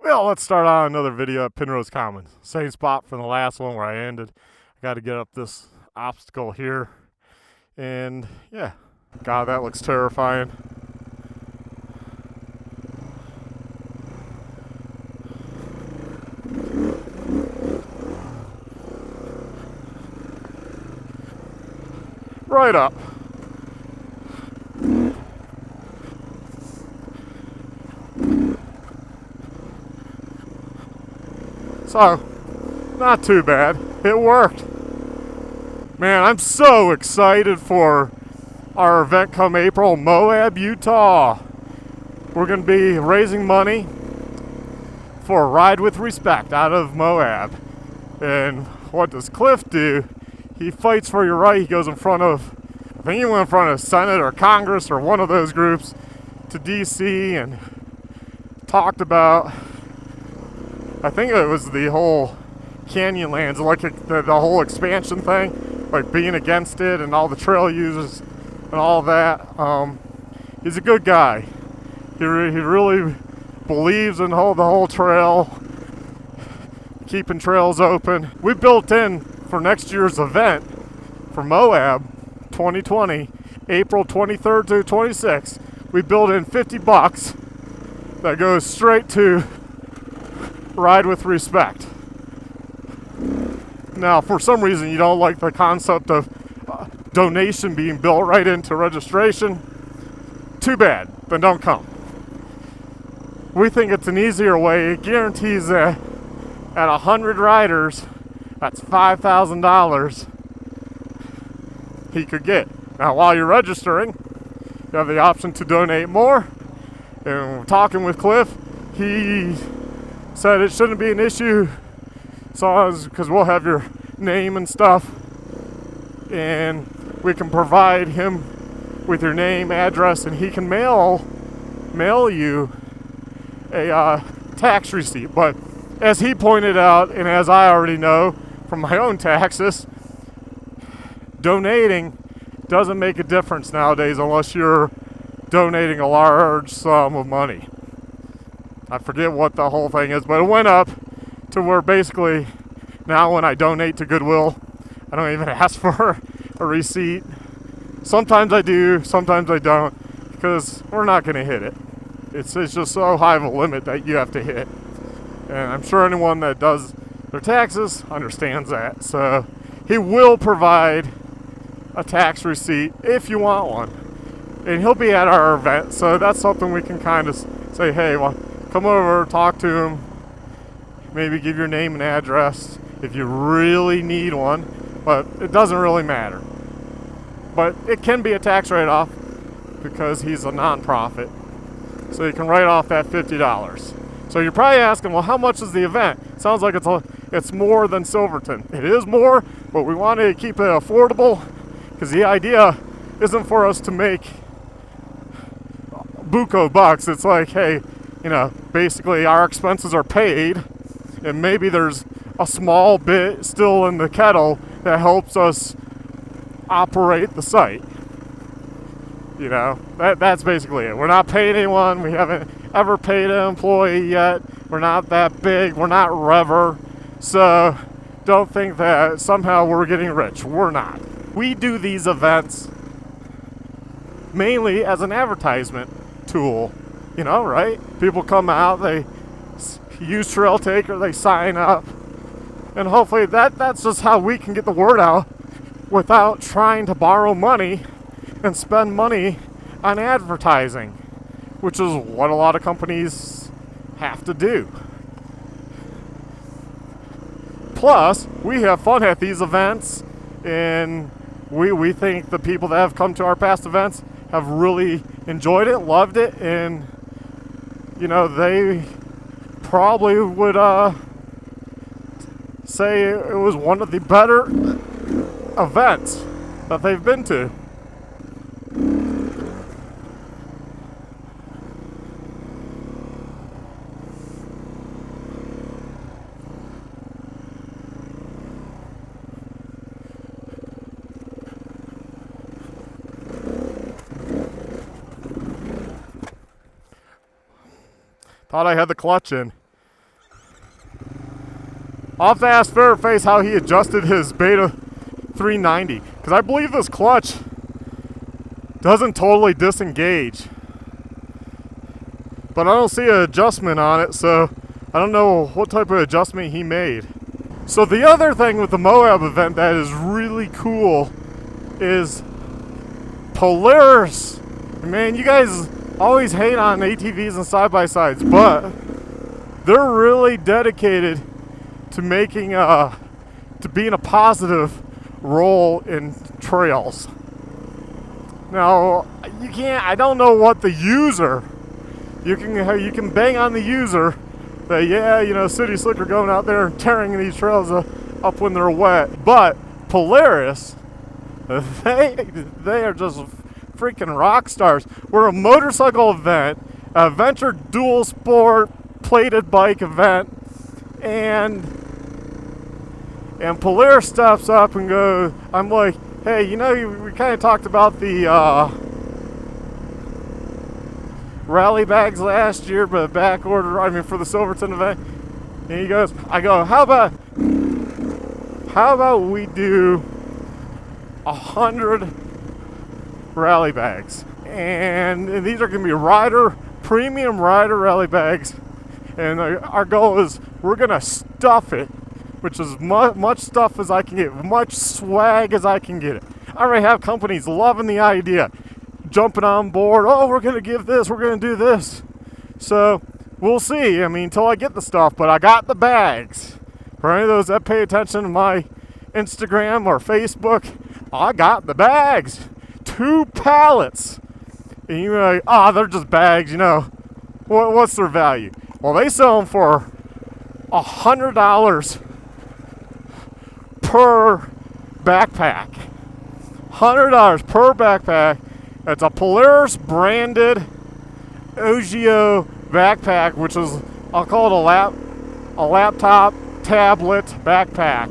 Well, let's start on another video at Penrose Commons. Same spot from the last one where I ended. I got to get up this obstacle here. And yeah, God, that looks terrifying. Right up. So, not too bad. It worked. Man, I'm so excited for our event come April, Moab, Utah. We're going to be raising money for a Ride with Respect out of Moab. And what does Cliff do? He fights for your right. He goes in front of, I think he went in front of Senate or Congress or one of those groups to DC and talked about, I think it was the whole Canyonlands, like the whole expansion thing, like being against it and all the trail users and all that. He's a good guy. He really believes in the whole trail, keeping trails open. We built in for next year's event for Moab 2020, April 23rd to 26th. We built in $50 that goes straight to Ride with Respect. Now, for some reason, you don't like the concept of donation being built right into registration. Too bad, then don't come. We think it's an easier way. It guarantees that at 100 riders, that's $5,000 he could get. Now, while you're registering, you have the option to donate more. And talking with Cliff, he said it shouldn't be an issue, so because we'll have your name and stuff, and we can provide him with your name, address, and he can mail you a tax receipt. But as he pointed out, and as I already know from my own taxes, donating doesn't make a difference nowadays unless you're donating a large sum of money. I forget what the whole thing is, but it went up to where basically now when I donate to Goodwill, I don't even ask for a receipt. Sometimes I do, sometimes I don't, because we're not going to hit it. It's just so high of a limit that you have to hit. And I'm sure anyone that does their taxes understands that. So he will provide a tax receipt if you want one. And he'll be at our event, so that's something we can kind of say, hey, well, come over, talk to him, maybe give your name and address if you really need one, but it doesn't really matter. But it can be a tax write-off because he's a nonprofit, so you can write off that $50. So you're probably asking, well, how much is the event? Sounds like it's more than Silverton. It is more, but we wanted to keep it affordable because the idea isn't for us to make buco bucks. It's like, hey, basically our expenses are paid, and maybe there's a small bit still in the kettle that helps us operate the site. That's basically it. We're not paying anyone. We haven't ever paid an employee yet. We're not that big. We're not Rever. So don't think that somehow we're getting rich. We're not. We do these events mainly as an advertisement tool. Right? People come out, they use TrailTaker, they sign up, and hopefully that's just how we can get the word out without trying to borrow money and spend money on advertising, which is what a lot of companies have to do. Plus, we have fun at these events, and we think the people that have come to our past events have really enjoyed it, loved it, and they probably would say it was one of the better events that they've been to. Thought I had the clutch in. I'll have to ask Fairface how he adjusted his Beta 390, because I believe this clutch doesn't totally disengage. But I don't see an adjustment on it, so I don't know what type of adjustment he made. So the other thing with the Moab event that is really cool is Polaris. Man, you guys always hate on ATVs and side-by-sides, but they're really dedicated to making to being a positive role in trails. Now, I don't know what the user, you can bang on the user that, yeah, you know, city slicker going out there and tearing these trails up when they're wet. But Polaris, they are just freaking rock stars. We're a motorcycle event, a venture dual sport plated bike event, and Polaris steps up and goes, I'm like, hey, you know, we kind of talked about the rally bags last year, but back order, I mean, for the Silverton event. And he goes, I go, how about we do 100 rally bags? And these are going to be premium rider rally bags. And our goal is we're going to stuff it, which is much stuff as I can get, much swag as I can get it. I already have companies loving the idea, jumping on board. Oh, we're going to give this, we're going to do this. So we'll see. I mean, until I get the stuff, but I got the bags. For any of those that pay attention to my Instagram or Facebook, I got the bags. 2 pallets. And you're like, they're just bags, you know. What's their value? Well, they sell them for $100 per backpack. $100 per backpack. It's a Polaris branded Ogio backpack, which is, I'll call it a laptop tablet backpack,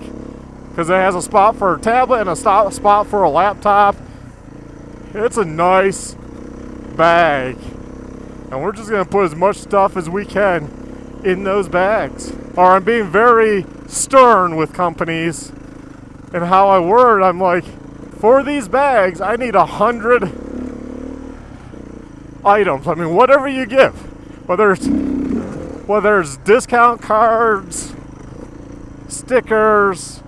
because it has a spot for a tablet and a spot for a laptop. It's a nice bag, and we're just going to put as much stuff as we can in those bags. Or I'm being very stern with companies and how I word. I'm like, for these bags, I need 100 items. I mean, whatever you give, whether it's discount cards, stickers,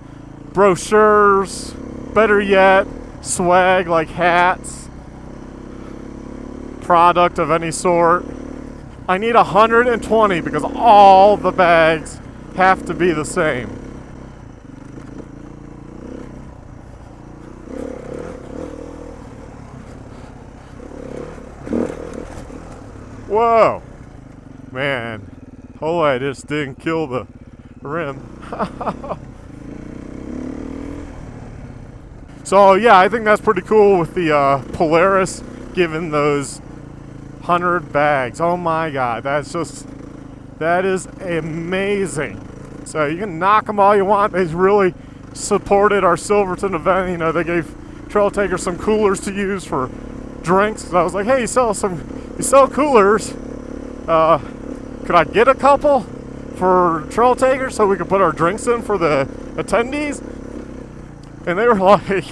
brochures, better yet, swag like hats, product of any sort. I need 120 because all the bags have to be the same. Whoa, man, hopefully I just didn't kill the rim. So yeah, I think that's pretty cool with the Polaris giving those 100 bags. Oh my God, that is amazing. So you can knock them all you want. They've really supported our Silverton event. You know, they gave TrailTaker some coolers to use for drinks. So I was like, hey, you sell coolers. Could I get a couple for TrailTaker so we could put our drinks in for the attendees? And they were like,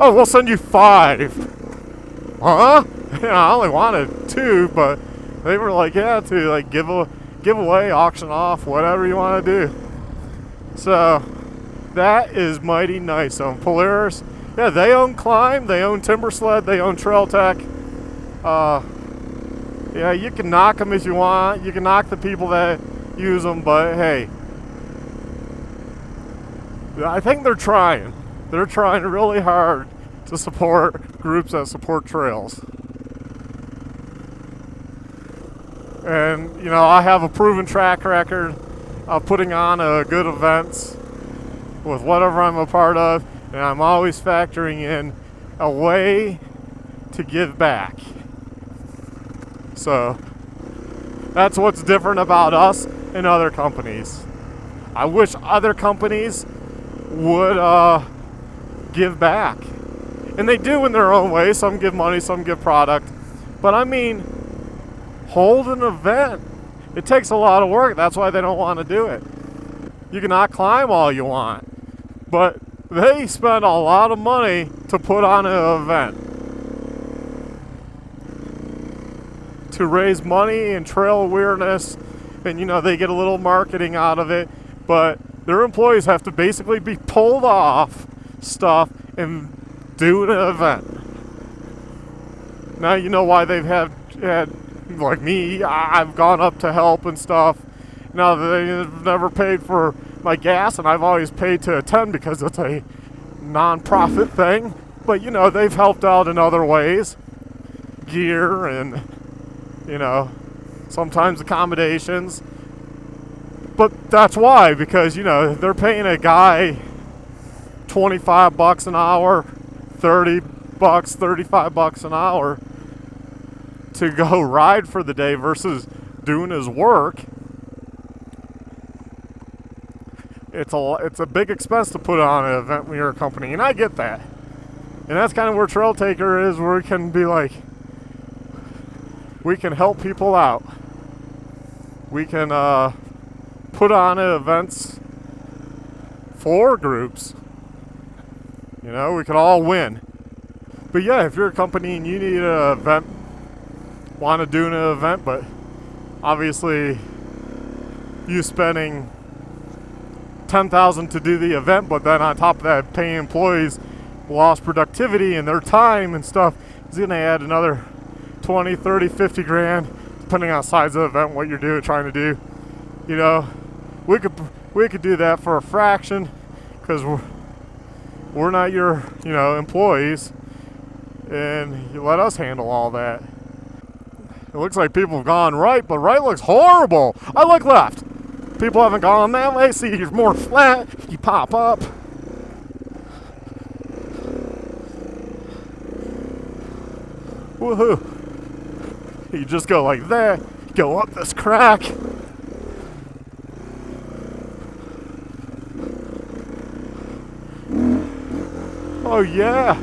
oh, we'll send you 5. Huh? You know, I only wanted 2, but they were like, yeah, to like give away, auction off, whatever you want to do. So that is mighty nice. So Polaris, yeah, they own Climb, they own Timber Sled, they own TrailTech. Yeah, you can knock them if you want. You can knock the people that use them, but hey, I think they're trying. They're trying really hard to support groups that support trails. And, you know, I have a proven track record of putting on good events with whatever I'm a part of, and I'm always factoring in a way to give back. So that's what's different about us and other companies. I wish other companies would give back. And they do in their own way. Some give money, some give product. But I mean, hold an event. It takes a lot of work. That's why they don't want to do it. You cannot climb all you want. But they spend a lot of money to put on an event. To raise money and trail awareness, and they get a little marketing out of it, but their employees have to basically be pulled off stuff and do an event. Now you know why they've had like me, I've gone up to help and stuff. Now they've never paid for my gas, and I've always paid to attend because it's a non-profit thing. But they've helped out in other ways, gear and sometimes accommodations. But that's why, because they're paying a guy $25 an hour, $30, $35 an hour to go ride for the day versus doing his work. It's a big expense to put on an event when you're a company, and I get that. And that's kind of where TrailTaker is, where we can be like, we can help people out. We can put on events for groups. We can all win. But yeah, if you're a company and you need an event, want to do an event, but obviously you spending $10,000 to do the event, but then on top of that paying employees lost productivity and their time and stuff is going to add another 20, 30, 50 grand, depending on the size of the event, what you're trying to do. We could do that for a fraction, because we're not your employees, and you let us handle all that. It looks like people have gone right, but right looks horrible. I look left. People haven't gone that way. See, you're more flat. You pop up. Woohoo. You just go like that. Go up this crack. Oh yeah.